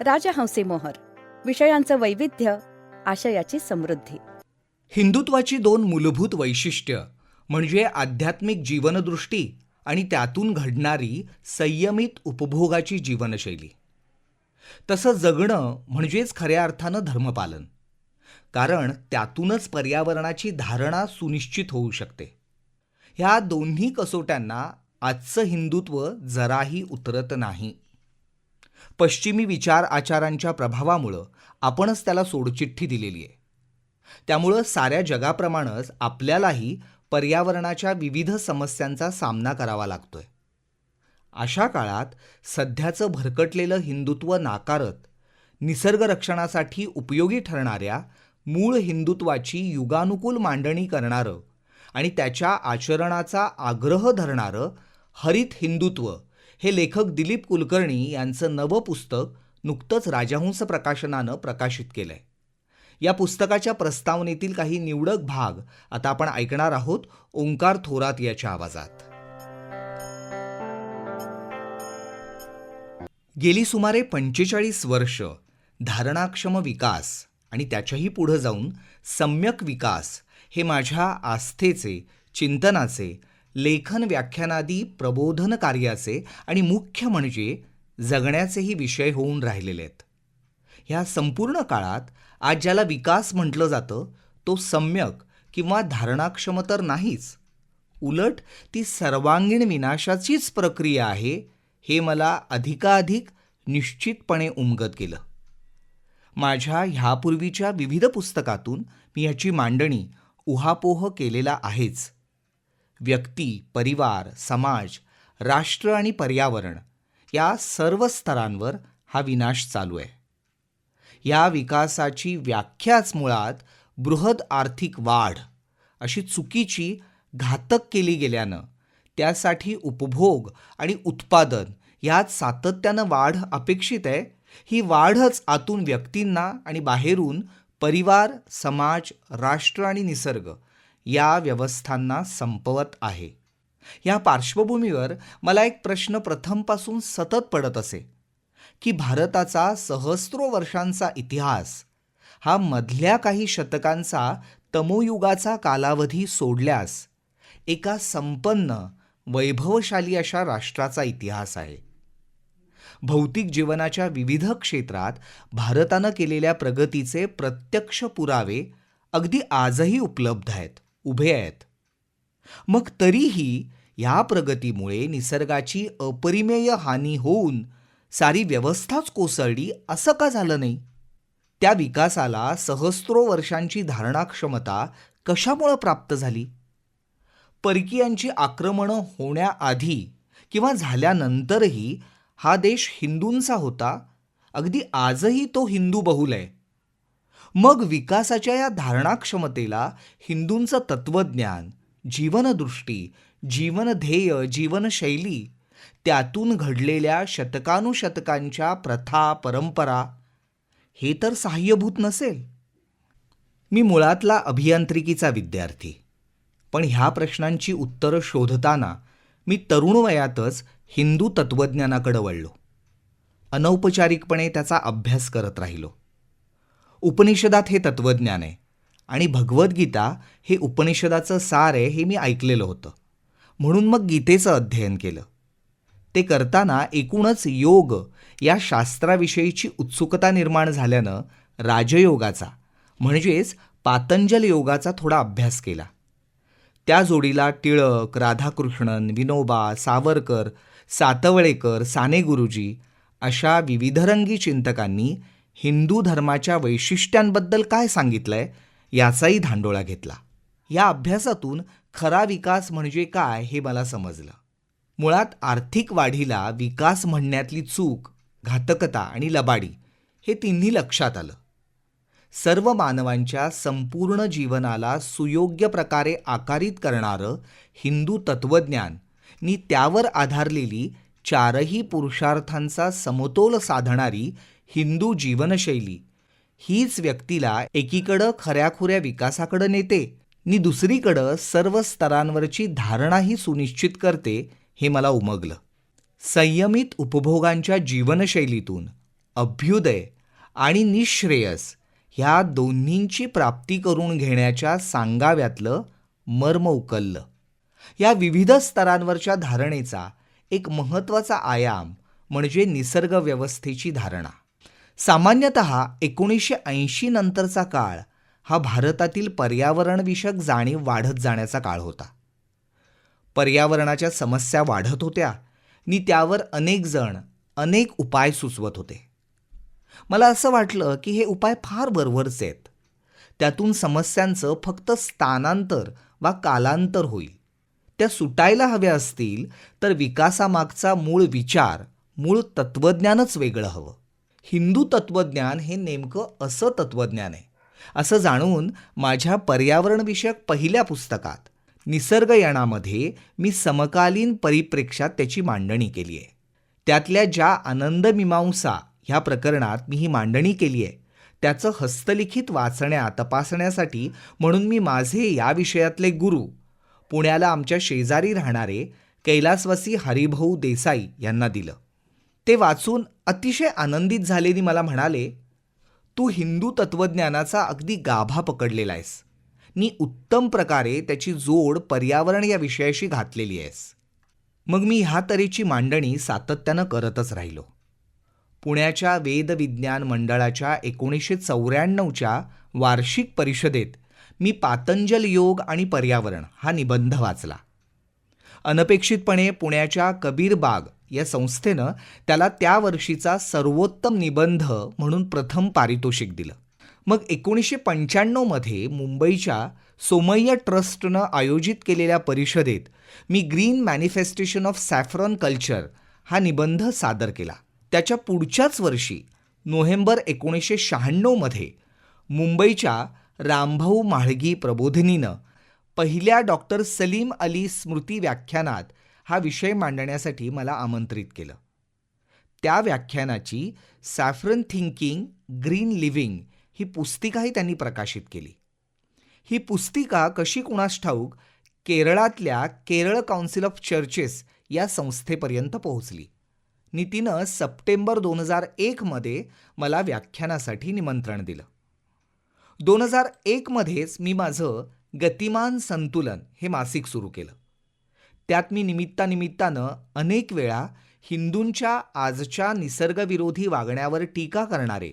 राजहंसी मोहर. विषयांचं वैविध्य, आशयाची समृद्धी. हिंदुत्वाची दोन मूलभूत वैशिष्ट्य म्हणजे आध्यात्मिक जीवनदृष्टी आणि त्यातून घडणारी संयमित उपभोगाची जीवनशैली. तसं जगणं म्हणजेच खऱ्या अर्थानं धर्मपालन, कारण त्यातूनच पर्यावरणाची धारणा सुनिश्चित होऊ शकते. ह्या दोन्ही कसोट्यांना आजचं हिंदुत्व जराही उतरत नाही. पश्चिमी विचार आचारांच्या प्रभावामुळं आपणच त्याला सोडचिठ्ठी दिलेली आहे. त्यामुळं साऱ्या जगाप्रमाणेच आपल्यालाही पर्यावरणाच्या विविध समस्यांचा सामना करावा लागतोय. अशा काळात सध्याचं भरकटलेलं हिंदुत्व नाकारत निसर्ग रक्षणासाठी उपयोगी ठरणाऱ्या मूळ हिंदुत्वाची युगानुकूल मांडणी करणारं आणि त्याच्या आचरणाचा आग्रह धरणारं हरित हिंदुत्व हे लेखक दिलीप कुलकर्णी यांचं नवं पुस्तक नुकतंच राजहंस प्रकाशनानं प्रकाशित केलंय. या पुस्तकाच्या प्रस्तावनेतील काही निवडक भाग आता आपण ऐकणार आहोत ओंकार थोरात याच्या आवाजात. गेली सुमारे 45 वर्ष धारणाक्षम विकास आणि त्याच्याही पुढे जाऊन सम्यक विकास हे माझ्या आस्थेचे, चिंतनाचे, लेखन व्याख्यानादी प्रबोधन कार्याचे आणि मुख्य म्हणजे जगण्याचेही विषय होऊन राहिलेले आहेत. ह्या संपूर्ण काळात आज ज्याला विकास म्हटलं जातं तो सम्यक किंवा धारणाक्षम तर नाहीच, उलट ती सर्वांगीण विनाशाचीच प्रक्रिया आहे हे मला अधिकाधिक निश्चितपणे उमगत गेलं. माझ्या ह्यापूर्वीच्या विविध पुस्तकातून मी ह्याची मांडणी उहापोह केलेला आहेच. व्यक्ती, परिवार, समाज, राष्ट्र आणि पर्यावरण या सर्व स्तरांवर हा विनाश चालू आहे. या विकासाची व्याख्याच मुळात बृहद आर्थिक वाढ अशी चुकीची, घातक केली गेल्यानं त्यासाठी उपभोग आणि उत्पादन यात सातत्यानं वाढ अपेक्षित आहे. ही वाढच आतून व्यक्तींना आणि बाहेरून परिवार, समाज, राष्ट्र आणि निसर्ग या व्यवस्थांना संपवत आहे. या पार्श्वभूमीवर मला एक प्रश्न प्रथमपासून सतत पडत असे की भारताचा सहस्रो वर्षांचा इतिहास हा मधल्या काही शतकांचा तमोयुगाचा कालावधी सोडल्यास एका संपन्न, वैभवशाली अशा राष्ट्राचा इतिहास आहे. भौतिक जीवनाच्या विविध क्षेत्रात भारतानं केलेल्या प्रगतीचे प्रत्यक्ष पुरावे अगदी आजही उपलब्ध आहेत, उभे आहेत. मग तरीही या प्रगतीमुळे निसर्गाची अपरिमेय हानी होऊन सारी व्यवस्थाच कोसळली असं का झालं नाही? त्या विकासाला सहस्रो वर्षांची धारणाक्षमता कशामुळे प्राप्त झाली? परकीयांची आक्रमणं होण्याआधी किंवा झाल्यानंतरही हा देश हिंदूंचा होता, अगदी आजही तो हिंदू बहुल आहे. मग विकासाच्या या धारणाक्षमतेला हिंदूंचं तत्वज्ञान, जीवनदृष्टी, जीवनध्येय, जीवनशैली, त्यातून घडलेल्या शतकानुशतकांच्या प्रथा, परंपरा हे तर सहाय्यभूत नसेल. मी मुळातला अभियांत्रिकीचा विद्यार्थी, पण ह्या प्रश्नांची उत्तरं शोधताना मी तरुण वयातच हिंदू तत्वज्ञानाकडे वळलो. अनौपचारिकपणे त्याचा अभ्यास करत राहिलो. उपनिषदात हे तत्वज्ञान आहे आणि भगवद्गीता हे उपनिषदाचं सार आहे हे मी ऐकलेलं होतं. म्हणून मग गीतेचं अध्ययन केलं. ते करताना एकूणच योग या शास्त्राविषयीची उत्सुकता निर्माण झाल्यानं राजयोगाचा म्हणजेच पातंजल योगाचा थोडा अभ्यास केला. त्या जोडीला टिळक, राधाकृष्णन, विनोबा, सावरकर, सातवळेकर, साने गुरुजी अशा विविधरंगी चिंतकांनी हिंदू धर्माच्या वैशिष्ट्यांबद्दल काय सांगितलंय याचाही धांडोळा घेतला. या अभ्यासातून खरा विकास म्हणजे काय हे मला समजलं. मुळात आर्थिक वाढीला विकास म्हणण्यातली चूक, घातकता आणि लबाडी हे तिन्ही लक्षात आलं. सर्व मानवांच्या संपूर्ण जीवनाला सुयोग्य प्रकारे आकारित करणारं हिंदू तत्वज्ञान नी त्यावर आधारलेली चारही पुरुषार्थांचा समतोल साधणारी हिंदू जीवनशैली हीच व्यक्तीला एकीकडं खऱ्याखुऱ्या विकासाकडं नेते नी दुसरीकडं सर्व स्तरांवरची धारणाही सुनिश्चित करते हे मला उमगलं. संयमित उपभोगांच्या जीवनशैलीतून अभ्युदय आणि निःश्रेयस ह्या दोन्हींची प्राप्ती करून घेण्याच्या सांगाव्यातलं मर्म उकललं. या विविध स्तरांवरच्या धारणेचा एक महत्त्वाचा आयाम म्हणजे निसर्ग व्यवस्थेची धारणा. सामान्यत 1980 नंतरचा काळ हा भारतातील पर्यावरणविषयक जाणीव वाढत जाण्याचा काळ होता. पर्यावरणाच्या समस्या वाढत होत्या आणि त्यावर अनेक जण अनेक उपाय सुचवत होते. मला असं वाटलं की हे उपाय फार वरवरचे आहेत. त्यातून समस्यांचं फक्त स्थानांतर वा कालांतर होईल. त्या सुटायला हव्या असतील तर विकासामागचा मूळ विचार, मूळ तत्त्वज्ञानच वेगळं हवं. हिंदू तत्त्वज्ञान हे नेमकं असं तत्त्वज्ञान आहे असं जाणून माझ्या पर्यावरणविषयक पहिल्या पुस्तकात निसर्गयानामध्ये मी समकालीन परिप्रेक्ष्यात त्याची मांडणी केली आहे. त्यातल्या ज्या आनंदमीमांसा ह्या प्रकरणात मी ही मांडणी केली आहे त्याचं हस्तलिखित तपासण्यासाठी म्हणून मी माझे या विषयातले गुरु पुण्याला आमच्या शेजारी राहणारे कैलासवासी हरिभाऊ देसाई यांना दिलं. ते वाचून अतिशय आनंदित झालेली मला म्हणाले, तू हिंदू तत्त्वज्ञानाचा अगदी गाभा पकडलेला आहेस नी उत्तम प्रकारे त्याची जोड पर्यावरण या विषयाशी घातलेली आहेस. मग मी ह्या तऱ्हेची मांडणी सातत्यानं करतच राहिलो. पुण्याच्या वेदविज्ञान मंडळाच्या 1994च्या वार्षिक परिषदेत मी पातंजल योग आणि पर्यावरण हा निबंध वाचला. अनपेक्षितपणे पुण्याच्या कबीर बाग या संस्थेनं त्याला त्या वर्षीचा सर्वोत्तम निबंध म्हणून प्रथम पारितोषिक दिलं. मग 1995मध्ये मुंबईच्या सोमय्या ट्रस्टनं आयोजित केलेल्या परिषदेत मी green manifestation of saffron culture हा निबंध सादर केला. त्याच्या पुढच्याच वर्षी नोव्हेंबर 1996मध्ये मुंबईच्या रामभाऊ म्हाळगी प्रबोधिनीनं पहिल्या डॉक्टर सलीम अली स्मृती व्याख्यानात हा विषय मांडण्यासाठी मला आमंत्रित केलं. त्या व्याख्यानाची सॅफ्रन थिंकिंग ग्रीन लिव्हिंग ही पुस्तिकाही त्यांनी प्रकाशित केली. ही पुस्तिका कशी कुणास ठाऊक केरळातल्या केरळ काउन्सिल ऑफ चर्चेस या संस्थेपर्यंत पोहोचली आणि तिनं सप्टेंबर 2001मध्ये मला व्याख्यानासाठी निमंत्रण दिलं. 2001मध्येच मी माझं गतिमान संतुलन हे मासिक सुरू केलं. त्यात मी निमित्तानं अनेक वेळा हिंदूंच्या आजच्या निसर्गविरोधी वागण्यावर टीका करणारे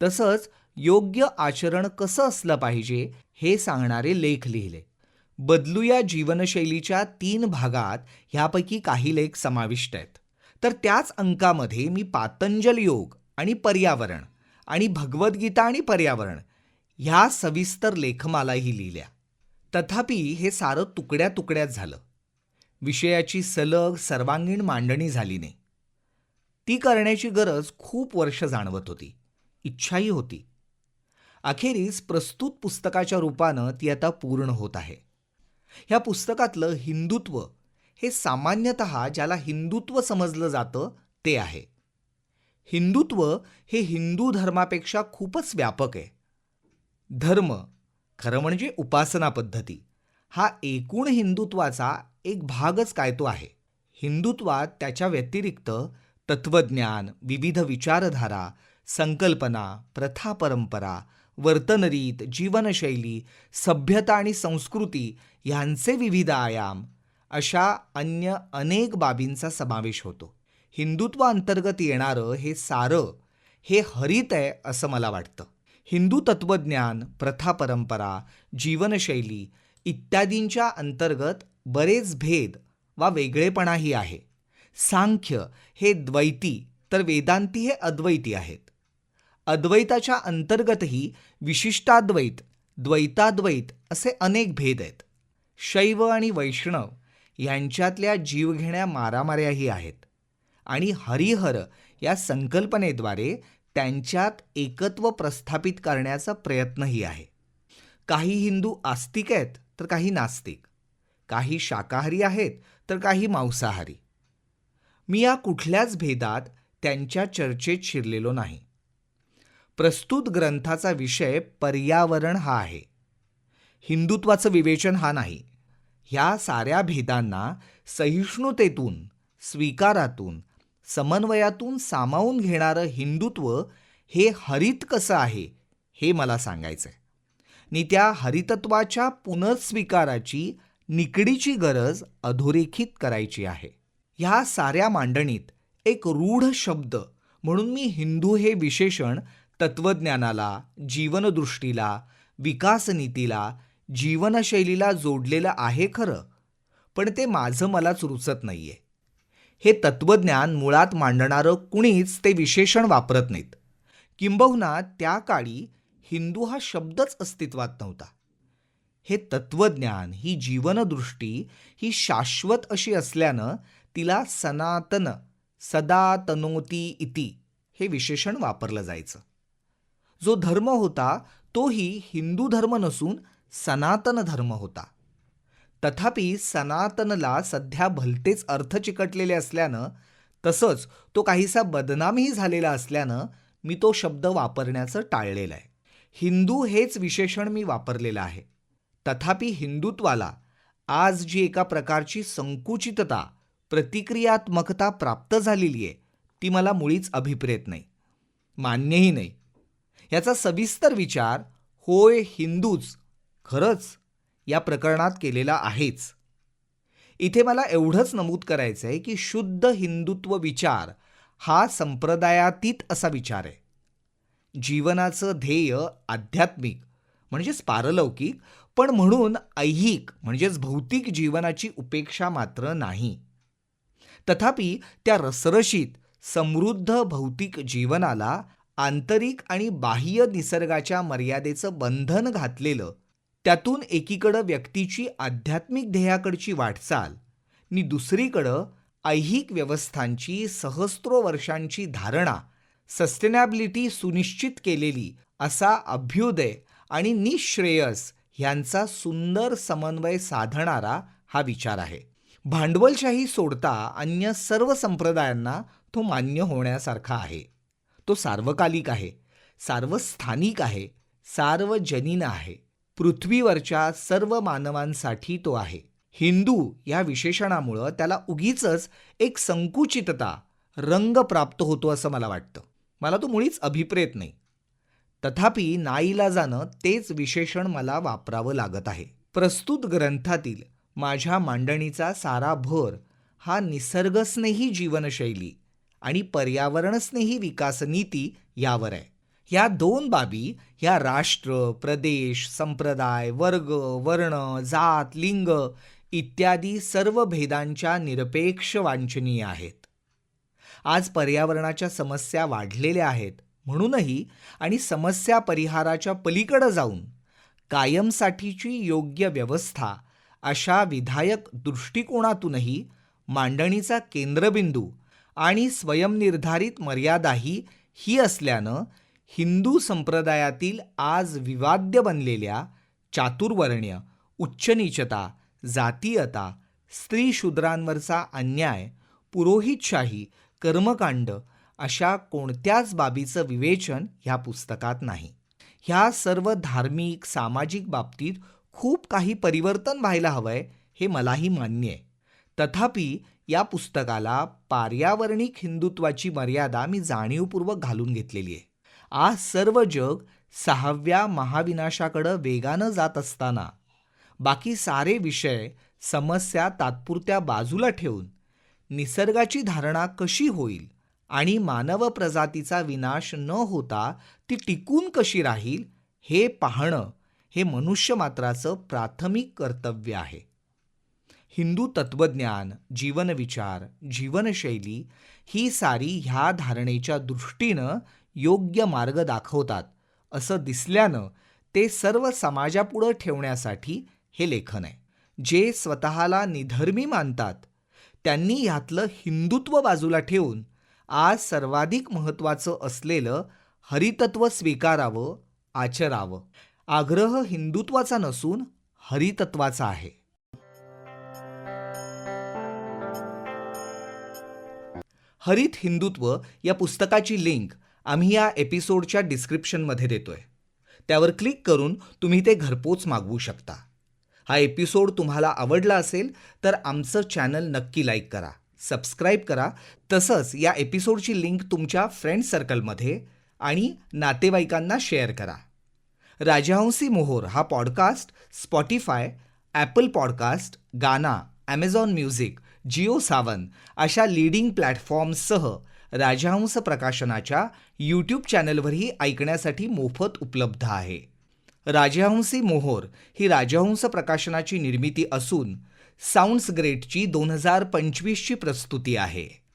तसंच योग्य आचरण कसं असलं पाहिजे हे सांगणारे लेख लिहिले. बदलूया जीवनशैलीच्या 3 भागात ह्यापैकी काही लेख समाविष्ट आहेत. तर त्याच अंकामध्ये मी पातंजल योग आणि पर्यावरण आणि भगवद्गीता आणि पर्यावरण ह्या सविस्तर लेखमालाही लिहिल्या. तथापि हे सारं तुकड्या तुकड्यात झालं. विषयाची सलग सर्वांगीण मांडणी झाली नाही. ती करण्याची गरज खूप वर्ष जाणवत होती, इच्छाही होती. अखेरीस प्रस्तुत पुस्तकाच्या रूपानं ती आता पूर्ण होत आहे. ह्या पुस्तकातलं हिंदुत्व हे सामान्यतः ज्याला हिंदुत्व समजलं जातं ते आहे. हिंदुत्व हे हिंदू धर्मापेक्षा खूपच व्यापक आहे. धर्म खरं म्हणजे उपासना पद्धती हा एकूण हिंदुत्वाचा एक भागच काय तो आहे. हिंदुत्वात त्याच्या व्यतिरिक्त तत्त्वज्ञान, विविध विचारधारा, संकल्पना, प्रथा परंपरा, वर्तनरीत, जीवनशैली, सभ्यता आणि संस्कृती ह्यांचे विविध आयाम अशा अन्य अनेक बाबींचा समावेश होतो. हिंदुत्व अंतर्गत येणारं हे सारं हे हरित आहे असं मला वाटतं. हिंदू तत्त्वज्ञान, प्रथा परंपरा, जीवनशैली इत्यादींच्या अंतर्गत बरेच भेद वा वेगळेपणाही आहे. सांख्य हे द्वैती तर वेदांती हे अद्वैती आहेत. अद्वैताच्या अंतर्गतही विशिष्टाद्वैत, द्वैताद्वैत असे अनेक भेद आहेत. शैव आणि वैष्णव यांच्यातल्या जीवघेण्या मारामाऱ्याही आहेत आणि हरिहर या संकल्पनेद्वारे त्यांच्यात एकत्व प्रस्थापित करण्याचा प्रयत्नही आहे. काही हिंदू आस्तिक आहेत तर काही नास्तिक, काही शाकाहारी आहेत तर काही मांसाहारी. मी या कुठल्याच भेदात त्यांच्या चर्चेत शिरलेलो नाही. प्रस्तुत ग्रंथाचा विषय पर्यावरण हा आहे, हिंदुत्वाचं विवेचन हा नाही. ह्या साऱ्या भेदांना सहिष्णुतेतून, स्वीकारातून, समन्वयातून सामावून घेणारं हिंदुत्व हे हरित कसं आहे हे मला सांगायचं आहे. आणि त्या हरितत्वाच्या पुनर्स्वीकाराची निकडीची गरज अधोरेखित करायची आहे. ह्या साऱ्या मांडणीत एक रूढ शब्द म्हणून मी हिंदू हे विशेषण तत्वज्ञानाला, जीवनदृष्टीला, विकासनीतीला, जीवनशैलीला जोडलेलं आहे खरं, पण ते माझं मलाच रुचत नाहीये. हे तत्वज्ञान मुळात मांडणारं कुणीच ते विशेषण वापरत नाहीत. किंबहुना त्या काळी हिंदू हा शब्दच अस्तित्वात नव्हता. हे तत्वज्ञान, ही जीवनदृष्टी ही शाश्वत अशी असल्यानं तिला सनातन, सदा तनोती इति हे विशेषण वापरलं जायचं. जो धर्म होता तोही हिंदू धर्म नसून सनातन धर्म होता. तथापि सनातनला सध्या भलतेच अर्थ चिकटलेले असल्यानं, तसंच तो काहीसा बदनामही झालेला असल्यानं मी तो शब्द वापरण्याचं टाळलेलं आहे. हिंदू हेच विशेषण मी वापरलेलं आहे. तथापि हिंदुत्वाला आज जी एका प्रकारची संकुचितता, प्रतिक्रियात्मकता प्राप्त झालेली आहे ती मला मुळीच अभिप्रेत नाही, मान्यही नाही. याचा सविस्तर विचार होय हिंदूच खरंच या प्रकरणात केलेला आहेच. इथे मला एवढंच नमूद करायचं आहे की शुद्ध हिंदुत्व विचार हा संप्रदायातीत असा विचार आहे. जीवनाचं ध्येय आध्यात्मिक म्हणजेच पारलौकिक, पण म्हणून ऐहिक म्हणजेच भौतिक जीवनाची उपेक्षा मात्र नाही. तथापि त्या रसरशीत समृद्ध भौतिक जीवनाला आंतरिक आणि बाह्य निसर्गाच्या मर्यादेचं बंधन घातलेलं, त्यातून एकीकडं व्यक्तीची आध्यात्मिक ध्येयाकडची वाटचाल आणि दुसरीकडं ऐहिक व्यवस्थांची सहस्रो वर्षांची धारणा, सस्टेनॅबिलिटी सुनिश्चित केलेली असा अभ्युदय आणि निःश्रेयस ह्यांचा सुंदर समन्वय साधणारा हा विचार आहे. भांडवलशाही सोडता अन्य सर्व संप्रदायांना तो मान्य होण्यासारखा आहे. तो सार्वकालिक आहे, सार्वस्थानिक आहे, सार्वजनीन आहे. पृथ्वीवरच्या सर्व मानवांसाठी तो आहे. हिंदू या विशेषणामुळं त्याला उगीचच एक संकुचितता, रंग प्राप्त होतो असं मला वाटतं. मला तो मुळीच अभिप्रेत नाही. तथापि नाईलाजानं तेच विशेषण मला वापरावं लागत आहे. प्रस्तुत ग्रंथातील माझ्या मांडणीचा सारा भर हा निसर्गस्नेही जीवनशैली आणि पर्यावरणस्नेही विकासनीती यावर आहे. ह्या दोन बाबी ह्या राष्ट्र, प्रदेश, संप्रदाय, वर्ग, वर्ण, जात, लिंग इत्यादी सर्व भेदांच्या निरपेक्ष वांछनीय आहेत. आज पर्यावरणाच्या समस्या वाढलेल्या आहेत म्हणूनही आणि समस्या परिहाराच्या पलीकडे जाऊन कायमसाठीची योग्य व्यवस्था अशा विधायक दृष्टिकोनातूनही मांडणीचा केंद्रबिंदू आणि स्वयंनिर्धारित मर्यादाही ही असल्यानं हिंदू संप्रदायातील आज विवाद्य बनलेल्या चातुर्वर्ण्य, उच्चनीचता, जातीयता, स्त्री-शूद्रांवरचा अन्याय, पुरोहितशाही, कर्मकांड अशा कोणत्याच बाबीचं विवेचन ह्या पुस्तकात नाही. ह्या सर्व धार्मिक, सामाजिक बाबतीत खूप काही परिवर्तन व्हायला हवंय हे मलाही मान्य आहे. तथापि या पुस्तकाला पार्यावरणिक हिंदुत्वाची मर्यादा मी जाणीवपूर्वक घालून घेतलेली आहे. आज सर्व जग 6व्या महाविनाशाकडे वेगानं जात असताना बाकी सारे विषय, समस्या तात्पुरत्या बाजूला ठेवून निसर्गाची धारणा कशी होईल आणि मानव प्रजातीचा विनाश न होता ती टिकून कशी राहील हे पाहणं हे मनुष्यमात्राचं प्राथमिक कर्तव्य आहे. हिंदू तत्वज्ञान, जीवनविचार, जीवनशैली ही सारी ह्या धारणेच्या दृष्टीनं योग्य मार्ग दाखवतात असं दिसल्यानं ते सर्व समाजापुढं ठेवण्यासाठी हे लेखन आहे. जे स्वतःला निधर्मी मानतात त्यांनी ह्यातलं हिंदुत्व बाजूला ठेवून आज सर्वाधिक महत्त्वाचं असलेलं हरितत्व स्वीकारावं, आचरावं. आग्रह हिंदुत्वाचा नसून हरितत्वाचा आहे. हरित हिंदुत्व या पुस्तकाची लिंक आम्ही या एपिसोडच्या डिस्क्रिप्शनमध्ये देतोय. त्यावर क्लिक करून तुम्ही ते घरपोच मागवू शकता. हा एपिसोड तुम्हाला आवडला असेल तर आमचं चॅनल नक्की लाईक करा. सबस्क्राईब करा. तसंच या एपिसोडची लिंक तुमच्या फ्रेंड सर्कलमध्ये आणि नातेवाईकांना शेअर करा. राजहंसी मोहोर हा पॉडकास्ट स्पॉटिफाय, ॲपल पॉडकास्ट, गाना, ॲमेझॉन म्युझिक, जिओ सावन अशा लीडिंग प्लॅटफॉर्म्ससह राजहंस प्रकाशनाच्या यूट्यूब चॅनलवरही ऐकण्यासाठी मोफत उपलब्ध आहे. राजहंसी मोहोर ही राजहंस प्रकाशनाची निर्मिती असून साऊंड्स ग्रेटची 2025ची प्रस्तुती आहे.